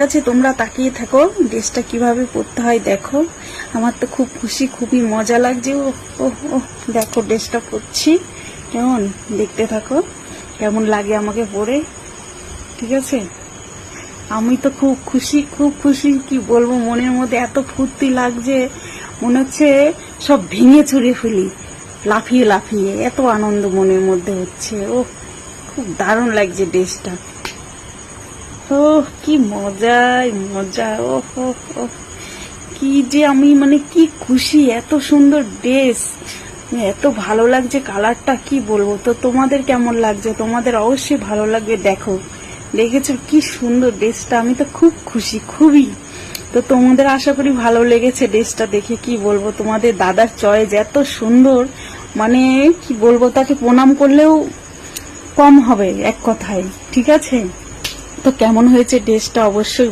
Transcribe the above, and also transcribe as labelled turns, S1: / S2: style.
S1: আছে, তোমরা তাকিয়ে থাকো ড্রেসটা কিভাবে পরতে হয় দেখো। আমার তো খুব খুশি, খুবই মজা লাগছে। ও ও ও দেখো ড্রেসটা পরছি কেমন, দেখতে থাকো কেমন লাগে আমাকে পরে। ঠিক আছে, আমি তো খুব খুশি, খুব খুশি, কি বলবো, মনের মধ্যে এত ফুর্তি লাগছে, মনে হচ্ছে সব ভেঙে চুরে ফেলি লাফিয়ে লাফিয়ে, এত আনন্দ মনের মধ্যে হচ্ছে। ও খুব দারুণ লাগছে ড্রেসটা। ও কি মজাই মজা, ও ও ও কি যে আমি মানে কি খুশি, এত সুন্দর ড্রেস, এত ভালো লাগছে কালারটা, কি বলবো। তো তোমাদের কেমন লাগছে, তোমাদের অবশ্যই ভালো লাগবে। দেখো দেখেছো কি সুন্দর ড্রেসটা, আমি তো খুব খুশি, খুবই। তো তোমাদের আশা করি ভালো লেগেছে ড্রেসটা দেখে, কি বলবো। তোমাদের দাদার চয়েস এত সুন্দর, মানে কি বলবো, তাকে প্রণাম করলেও কম হবে এক কথায়। ঠিক আছে, তো কেমন হয়েছে ড্রেসটা অবশ্যই